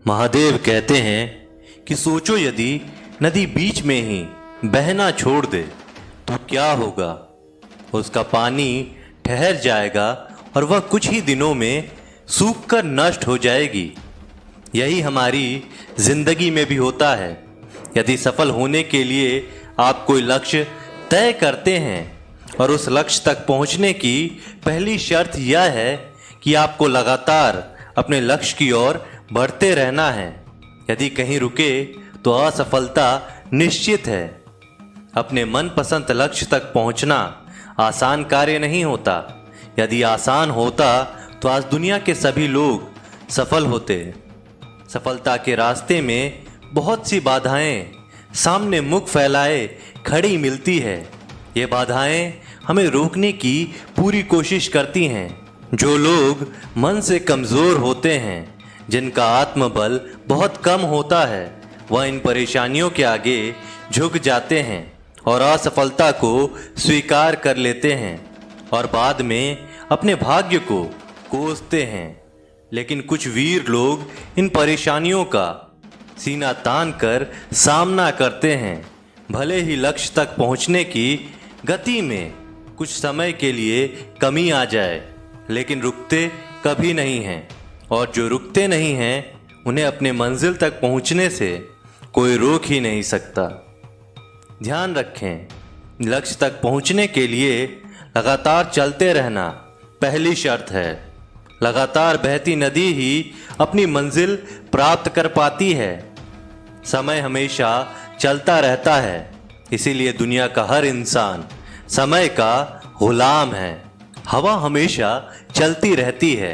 महादेव कहते हैं कि सोचो यदि नदी बीच में ही बहना छोड़ दे तो क्या होगा। उसका पानी ठहर जाएगा और वह कुछ ही दिनों में सूखकर नष्ट हो जाएगी। यही हमारी जिंदगी में भी होता है। यदि सफल होने के लिए आप कोई लक्ष्य तय करते हैं और उस लक्ष्य तक पहुंचने की पहली शर्त यह है कि आपको लगातार अपने लक्ष्य की ओर बढ़ते रहना है। यदि कहीं रुके तो असफलता निश्चित है। अपने मनपसंद लक्ष्य तक पहुंचना आसान कार्य नहीं होता। यदि आसान होता तो आज दुनिया के सभी लोग सफल होते। सफलता के रास्ते में बहुत सी बाधाएं सामने मुख फैलाए खड़ी मिलती है। ये बाधाएं हमें रोकने की पूरी कोशिश करती हैं। जो लोग मन से कमज़ोर होते हैं, जिनका आत्मबल बहुत कम होता है, वह इन परेशानियों के आगे झुक जाते हैं और असफलता को स्वीकार कर लेते हैं और बाद में अपने भाग्य को कोसते हैं। लेकिन कुछ वीर लोग इन परेशानियों का सीना तान कर सामना करते हैं। भले ही लक्ष्य तक पहुंचने की गति में कुछ समय के लिए कमी आ जाए, लेकिन रुकते कभी नहीं हैं। और जो रुकते नहीं हैं उन्हें अपने मंजिल तक पहुंचने से कोई रोक ही नहीं सकता। ध्यान रखें, लक्ष्य तक पहुंचने के लिए लगातार चलते रहना पहली शर्त है। लगातार बहती नदी ही अपनी मंजिल प्राप्त कर पाती है। समय हमेशा चलता रहता है, इसीलिए दुनिया का हर इंसान समय का गुलाम है। हवा हमेशा चलती रहती है,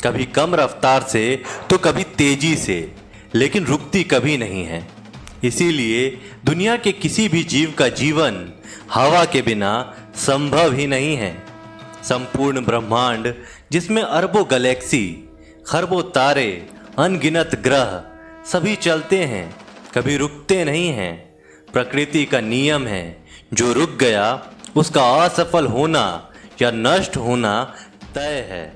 कभी कम रफ्तार से तो कभी तेजी से, लेकिन रुकती कभी नहीं है। इसीलिए दुनिया के किसी भी जीव का जीवन हवा के बिना संभव ही नहीं है। संपूर्ण ब्रह्मांड, जिसमें अरबों गैलेक्सी, खरबों तारे, अनगिनत ग्रह सभी चलते हैं, कभी रुकते नहीं हैं। प्रकृति का नियम है, जो रुक गया उसका असफल होना या नष्ट होना तय है।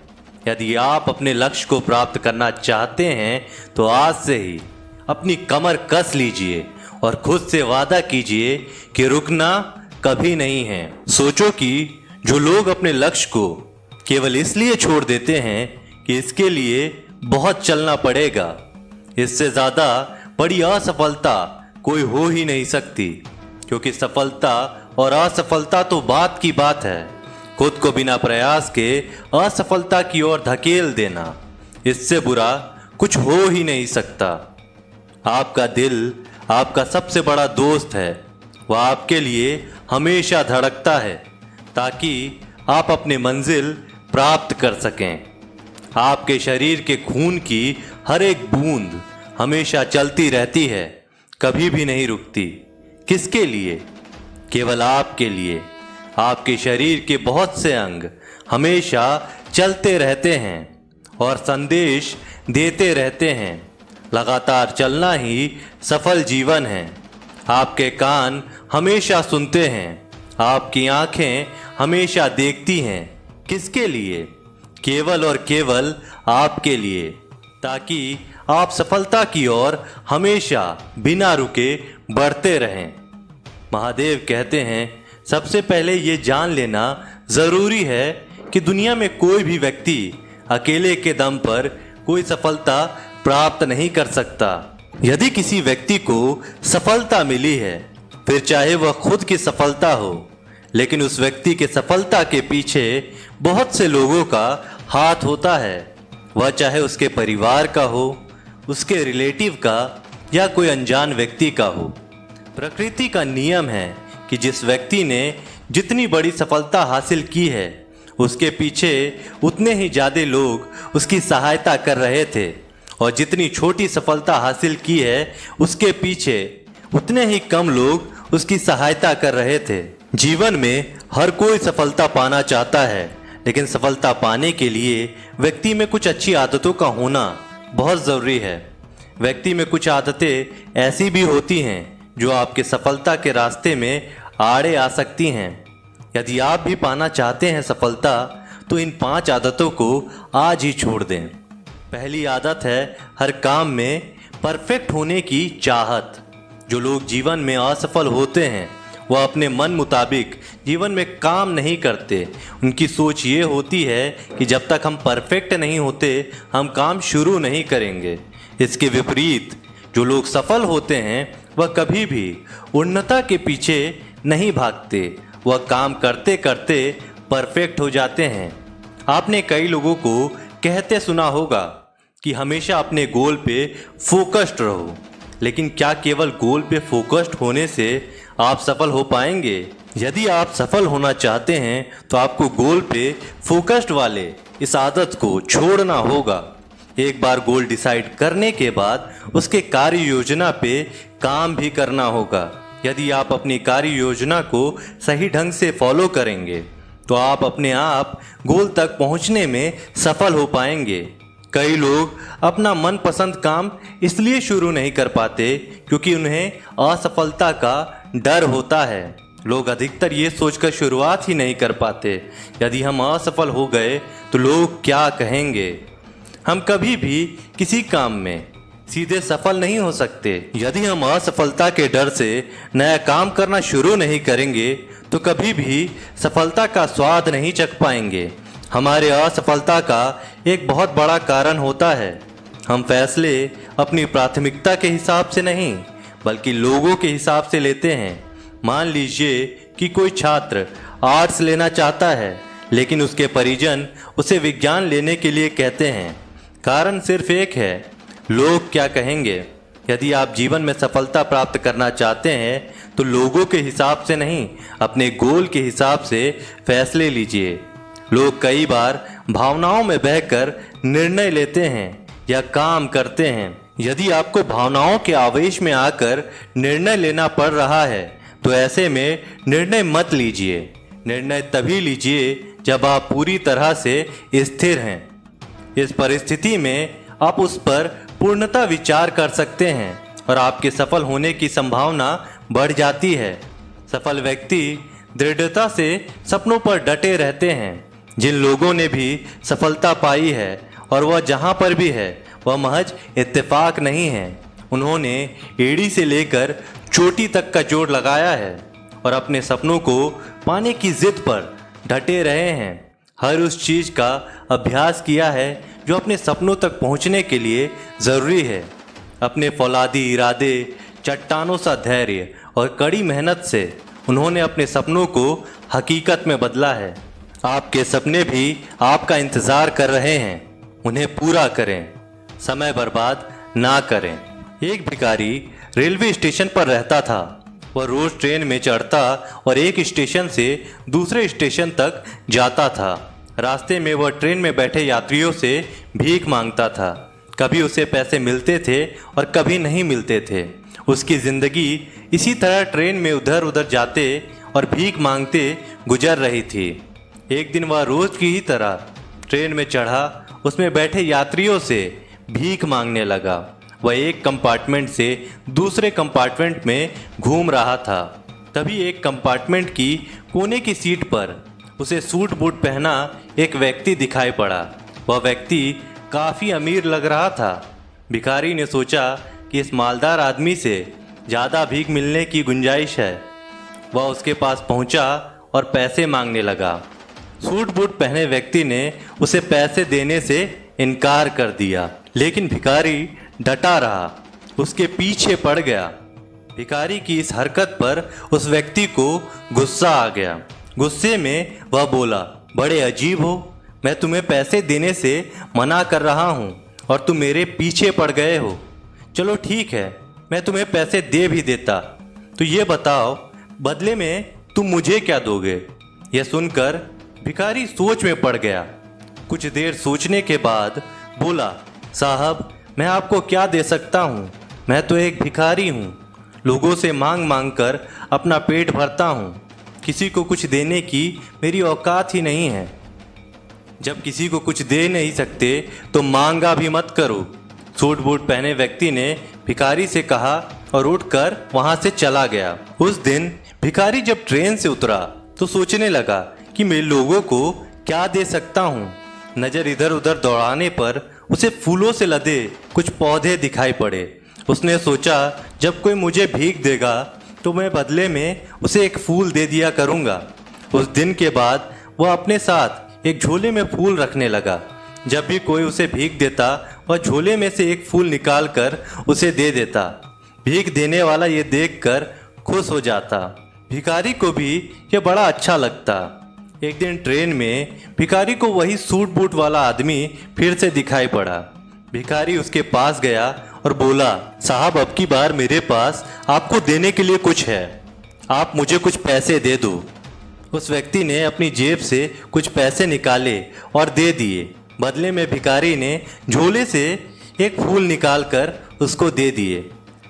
यदि आप अपने लक्ष्य को प्राप्त करना चाहते हैं तो आज से ही अपनी कमर कस लीजिए और खुद से वादा कीजिए कि रुकना कभी नहीं है। सोचो कि जो लोग अपने लक्ष्य को केवल इसलिए छोड़ देते हैं कि इसके लिए बहुत चलना पड़ेगा, इससे ज़्यादा बड़ी असफलता कोई हो ही नहीं सकती। क्योंकि सफलता और असफलता तो बात की बात है। खुद को बिना प्रयास के असफलता की ओर धकेल देना, इससे बुरा कुछ हो ही नहीं सकता। आपका दिल आपका सबसे बड़ा दोस्त है। वह आपके लिए हमेशा धड़कता है ताकि आप अपनी मंजिल प्राप्त कर सकें। आपके शरीर के खून की हर एक बूंद हमेशा चलती रहती है, कभी भी नहीं रुकती। किसके लिए? केवल आपके लिए। आपके शरीर के बहुत से अंग हमेशा चलते रहते हैं और संदेश देते रहते हैं। लगातार चलना ही सफल जीवन है। आपके कान हमेशा सुनते हैं, आपकी आंखें हमेशा देखती हैं। किसके लिए? केवल और केवल आपके लिए, ताकि आप सफलता की ओर हमेशा बिना रुके बढ़ते रहें। महादेव कहते हैं, सबसे पहले ये जान लेना ज़रूरी है कि दुनिया में कोई भी व्यक्ति अकेले के दम पर कोई सफलता प्राप्त नहीं कर सकता। यदि किसी व्यक्ति को सफलता मिली है, फिर चाहे वह खुद की सफलता हो, लेकिन उस व्यक्ति के सफलता के पीछे बहुत से लोगों का हाथ होता है। वह चाहे उसके परिवार का हो, उसके रिलेटिव का या कोई अनजान व्यक्ति का हो। प्रकृति का नियम है कि जिस व्यक्ति ने जितनी बड़ी सफलता हासिल की है, उसके पीछे उतने ही ज़्यादा लोग उसकी सहायता कर रहे थे, और जितनी छोटी सफलता हासिल की है उसके पीछे उतने ही कम लोग उसकी सहायता कर रहे थे। जीवन में हर कोई सफलता पाना चाहता है, लेकिन सफलता पाने के लिए व्यक्ति में कुछ अच्छी आदतों का होना बहुत ज़रूरी है। व्यक्ति में कुछ आदतें ऐसी भी होती हैं जो आपके सफलता के रास्ते में आड़े आ सकती हैं। यदि आप भी पाना चाहते हैं सफलता, तो इन 5 आदतों को आज ही छोड़ दें। पहली आदत है हर काम में परफेक्ट होने की चाहत। जो लोग जीवन में असफल होते हैं वह अपने मन मुताबिक जीवन में काम नहीं करते। उनकी सोच ये होती है कि जब तक हम परफेक्ट नहीं होते हम काम शुरू नहीं करेंगे। इसके विपरीत जो लोग सफल होते हैं वह कभी भी उन्नता के पीछे नहीं भागते, वह काम करते करते परफेक्ट हो जाते हैं। आपने कई लोगों को कहते सुना होगा कि हमेशा अपने गोल पे फोकस्ड रहो, लेकिन क्या केवल गोल पे फोकस्ड होने से आप सफल हो पाएंगे? यदि आप सफल होना चाहते हैं तो आपको गोल पे फोकस्ड वाले इस आदत को छोड़ना होगा। एक बार गोल डिसाइड करने के बाद उसके कार्य योजना पे काम भी करना होगा। यदि आप अपनी कार्य योजना को सही ढंग से फॉलो करेंगे तो आप अपने आप गोल तक पहुंचने में सफल हो पाएंगे। कई लोग अपना मनपसंद काम इसलिए शुरू नहीं कर पाते क्योंकि उन्हें असफलता का डर होता है। लोग अधिकतर ये सोचकर शुरुआत ही नहीं कर पाते, यदि हम असफल हो गए तो लोग क्या कहेंगे। हम कभी भी किसी काम में सीधे सफल नहीं हो सकते। यदि हम असफलता के डर से नया काम करना शुरू नहीं करेंगे तो कभी भी सफलता का स्वाद नहीं चख पाएंगे। हमारे असफलता का एक बहुत बड़ा कारण होता है हम फैसले अपनी प्राथमिकता के हिसाब से नहीं बल्कि लोगों के हिसाब से लेते हैं। मान लीजिए कि कोई छात्र आर्ट्स लेना चाहता है लेकिन उसके परिजन उसे विज्ञान लेने के लिए कहते हैं। कारण सिर्फ एक है, लोग क्या कहेंगे। यदि आप जीवन में सफलता प्राप्त करना चाहते हैं तो लोगों के हिसाब से नहीं, अपने गोल के हिसाब से फैसले लीजिए। लोग कई बार भावनाओं में बहकर निर्णय लेते हैं या काम करते हैं। यदि आपको भावनाओं के आवेश में आकर निर्णय लेना पड़ रहा है तो ऐसे में निर्णय मत लीजिए। निर्णय तभी लीजिए जब आप पूरी तरह से स्थिर हैं। इस परिस्थिति में आप उस पर पूर्णतः विचार कर सकते हैं और आपके सफल होने की संभावना बढ़ जाती है। सफल व्यक्ति दृढ़ता से सपनों पर डटे रहते हैं। जिन लोगों ने भी सफलता पाई है और वह जहां पर भी है वह महज इत्तेफाक नहीं है। उन्होंने एड़ी से लेकर चोटी तक का जोर लगाया है और अपने सपनों को पाने की जिद पर डटे रहे हैं। हर उस चीज का अभ्यास किया है जो अपने सपनों तक पहुंचने के लिए ज़रूरी है। अपने फौलादी इरादे, चट्टानों सा धैर्य और कड़ी मेहनत से उन्होंने अपने सपनों को हकीकत में बदला है। आपके सपने भी आपका इंतज़ार कर रहे हैं, उन्हें पूरा करें, समय बर्बाद ना करें। एक भिखारी रेलवे स्टेशन पर रहता था। वह रोज़ ट्रेन में चढ़ता और एक स्टेशन से दूसरे स्टेशन तक जाता था। रास्ते में वह ट्रेन में बैठे यात्रियों से भीख मांगता था। कभी उसे पैसे मिलते थे और कभी नहीं मिलते थे। उसकी ज़िंदगी इसी तरह ट्रेन में उधर उधर जाते और भीख मांगते गुजर रही थी। एक दिन वह रोज़ की ही तरह ट्रेन में चढ़ा, उसमें बैठे यात्रियों से भीख मांगने लगा। वह एक कंपार्टमेंट से दूसरे कंपार्टमेंट में घूम रहा था। तभी एक कंपार्टमेंट की कोने की सीट पर उसे सूट बूट पहना एक व्यक्ति दिखाई पड़ा। वह व्यक्ति काफ़ी अमीर लग रहा था। भिखारी ने सोचा कि इस मालदार आदमी से ज़्यादा भीख मिलने की गुंजाइश है। वह उसके पास पहुंचा और पैसे मांगने लगा। सूट बूट पहने व्यक्ति ने उसे पैसे देने से इनकार कर दिया, लेकिन भिखारी डटा रहा, उसके पीछे पड़ गया। भिखारी की इस हरकत पर उस व्यक्ति को गुस्सा आ गया। गुस्से में वह बोला, बड़े अजीब हो, मैं तुम्हें पैसे देने से मना कर रहा हूँ और तुम मेरे पीछे पड़ गए हो। चलो ठीक है, मैं तुम्हें पैसे दे भी देता, तो ये बताओ बदले में तुम मुझे क्या दोगे। यह सुनकर भिखारी सोच में पड़ गया। कुछ देर सोचने के बाद बोला, साहब मैं आपको क्या दे सकता हूँ, मैं तो एक भिखारी हूँ। लोगों से मांग मांग कर अपना पेट भरता हूँ। किसी को कुछ देने की मेरी औकात ही नहीं है। जब किसी को कुछ दे नहीं सकते तो मांगा भी मत करो। सूट बूट पहने व्यक्ति ने भिखारी से कहा और उठकर वहां से चला गया। उस दिन भिखारी जब ट्रेन से उतरा तो सोचने लगा कि मैं लोगों को क्या दे सकता हूँ। नज़र इधर उधर दौड़ाने पर उसे फूलों से लदे कुछ पौधे दिखाई पड़े। उसने सोचा जब कोई मुझे भीख देगा तो मैं बदले में उसे एक फूल दे दिया करूँगा। उस दिन के बाद वह अपने साथ एक झोले में फूल रखने लगा। जब भी कोई उसे भीख देता वह झोले में से एक फूल निकाल कर उसे दे देता। भीख देने वाला ये देखकर खुश हो जाता। भिखारी को भी ये बड़ा अच्छा लगता। एक दिन ट्रेन में भिखारी को वही सूट बूट वाला आदमी फिर से दिखाई पड़ा। भिखारी उसके पास गया और बोला, साहब अब की बार मेरे पास आपको देने के लिए कुछ है, आप मुझे कुछ पैसे दे दो। उस व्यक्ति ने अपनी जेब से कुछ पैसे निकाले और दे दिए। बदले में भिखारी ने झोले से एक फूल निकालकर उसको दे दिए।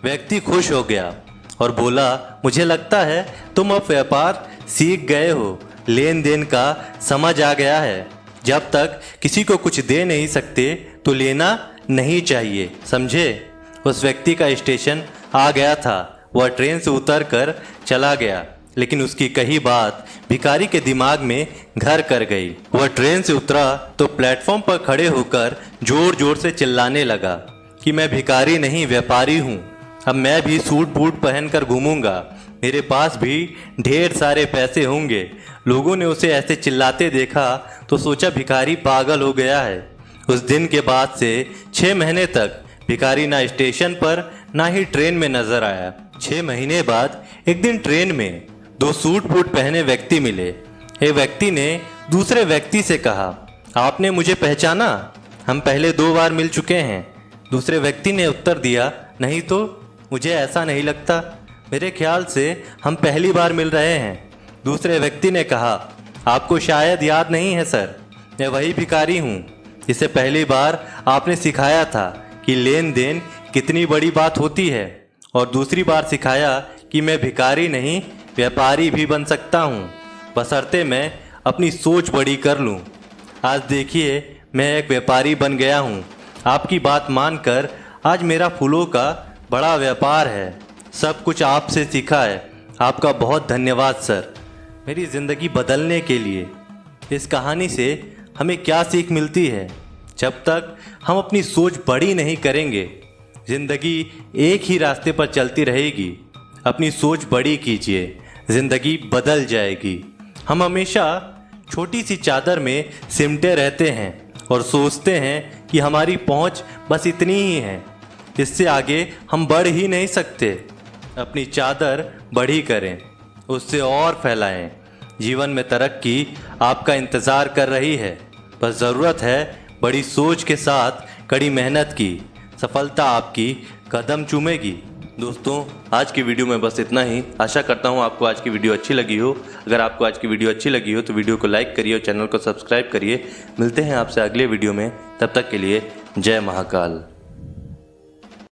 व्यक्ति खुश हो गया और बोला, मुझे लगता है तुम अब व्यापार सीख गए हो, लेन देन का समझ आ गया है। जब तक किसी को कुछ दे नहीं सकते तो लेना नहीं चाहिए, समझे। उस व्यक्ति का स्टेशन आ गया था। वह ट्रेन से उतर कर चला गया, लेकिन उसकी कही बात भिखारी के दिमाग में घर कर गई। वह ट्रेन से उतरा तो प्लेटफॉर्म पर खड़े होकर जोर जोर से चिल्लाने लगा कि मैं भिखारी नहीं व्यापारी हूँ। अब मैं भी सूट बूट पहनकर घूमूंगा, मेरे पास भी ढेर सारे पैसे होंगे। लोगों ने उसे ऐसे चिल्लाते देखा तो सोचा भिखारी पागल हो गया है। उस दिन के बाद से 6 महीने तक भिखारी ना स्टेशन पर ना ही ट्रेन में नजर आया। 6 महीने बाद एक दिन ट्रेन में 2 सूट बूट पहने व्यक्ति मिले। एक व्यक्ति ने दूसरे व्यक्ति से कहा, आपने मुझे पहचाना? हम पहले 2 बार मिल चुके हैं। दूसरे व्यक्ति ने उत्तर दिया, नहीं तो, मुझे ऐसा नहीं लगता, मेरे ख्याल से हम पहली बार मिल रहे हैं। दूसरे व्यक्ति ने कहा, आपको शायद याद नहीं है सर, मैं वही भिखारी हूँ जिसे पहली बार आपने सिखाया था कि लेन देन कितनी बड़ी बात होती है, और दूसरी बार सिखाया कि मैं भिखारी नहीं व्यापारी भी बन सकता हूँ, बशर्ते मैं अपनी सोच बड़ी कर लूँ। आज देखिए मैं एक व्यापारी बन गया हूँ। आपकी बात मानकर आज मेरा फूलों का बड़ा व्यापार है। सब कुछ आपसे सीखा है, आपका बहुत धन्यवाद सर, मेरी ज़िंदगी बदलने के लिए। इस कहानी से हमें क्या सीख मिलती है? जब तक हम अपनी सोच बड़ी नहीं करेंगे ज़िंदगी एक ही रास्ते पर चलती रहेगी। अपनी सोच बड़ी कीजिए, ज़िंदगी बदल जाएगी। हम हमेशा छोटी सी चादर में सिमटे रहते हैं और सोचते हैं कि हमारी पहुंच बस इतनी ही है, इससे आगे हम बढ़ ही नहीं सकते। अपनी चादर बड़ी करें, उससे और फैलाएं। जीवन में तरक्की आपका इंतज़ार कर रही है, बस ज़रूरत है बड़ी सोच के साथ कड़ी मेहनत की। सफलता आपकी कदम चूमेगी। दोस्तों, आज की वीडियो में बस इतना ही। आशा करता हूँ आपको आज की वीडियो अच्छी लगी हो। अगर आपको आज की वीडियो अच्छी लगी हो तो वीडियो को लाइक करिए और चैनल को सब्सक्राइब करिए। मिलते हैं आपसे अगले वीडियो में, तब तक के लिए जय महाकाल।